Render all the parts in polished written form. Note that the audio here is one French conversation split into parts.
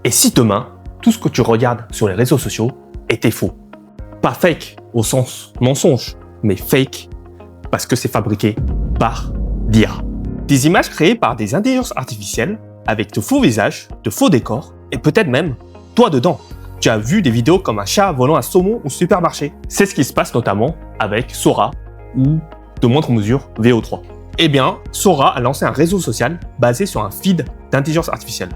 Et si demain, tout ce que tu regardes sur les réseaux sociaux était faux? Pas fake au sens mensonge, mais fake parce que c'est fabriqué par l'IA. Des images créées par des intelligences artificielles avec de faux visages, de faux décors et peut-être même toi dedans. Tu as vu des vidéos comme un chat volant un saumon au supermarché. C'est ce qui se passe notamment avec Sora ou de moindre mesure VO3. Eh bien, Sora a lancé un réseau social basé sur un feed d'intelligence artificielle.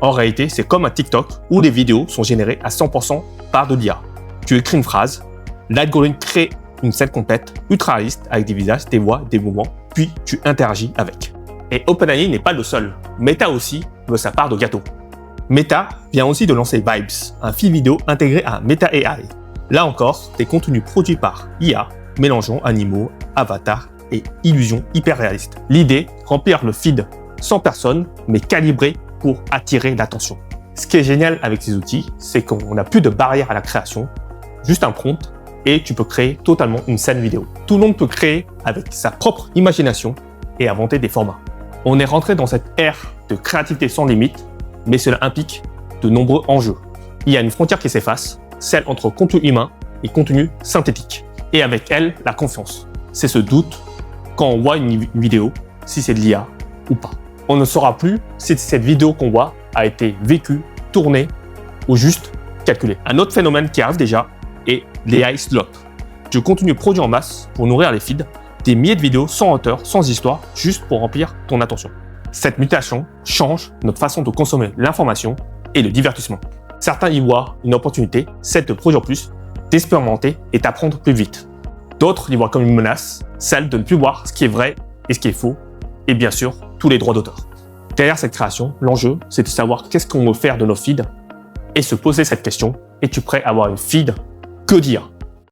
En réalité, c'est comme un TikTok où les vidéos sont générées à 100% par de l'IA. Tu écris une phrase, l'algorithme crée une scène complète, ultra réaliste avec des visages, des voix, des mouvements, puis tu interagis avec. Et OpenAI n'est pas le seul. Meta aussi veut sa part de gâteau. Meta vient aussi de lancer Vibes, un feed vidéo intégré à Meta AI. Là encore, des contenus produits par IA, mélangeant animaux, avatars et illusions hyper réalistes. L'idée, remplir le feed sans personne, mais calibré pour attirer l'attention. Ce qui est génial avec ces outils, c'est qu'on n'a plus de barrière à la création, juste un prompt et tu peux créer totalement une scène vidéo. Tout le monde peut créer avec sa propre imagination et inventer des formats. On est rentré dans cette ère de créativité sans limite, mais cela implique de nombreux enjeux. Il y a une frontière qui s'efface, celle entre contenu humain et contenu synthétique. Et avec elle, la confiance. C'est ce doute quand on voit une vidéo, si c'est de l'IA ou pas. On ne saura plus si cette vidéo qu'on voit a été vécue, tournée ou juste calculée. Un autre phénomène qui arrive déjà est l'AI slop. Du contenu produit en masse pour nourrir les feeds, des milliers de vidéos sans auteur, sans histoire, juste pour remplir ton attention. Cette mutation change notre façon de consommer l'information et le divertissement. Certains y voient une opportunité, celle de produire plus, d'expérimenter et d'apprendre plus vite. D'autres y voient comme une menace, celle de ne plus voir ce qui est vrai et ce qui est faux, et bien sûr, tous les droits d'auteur. Derrière cette création, l'enjeu, c'est de savoir qu'est-ce qu'on veut faire de nos feeds et se poser cette question, es-tu prêt à avoir une feed que dire?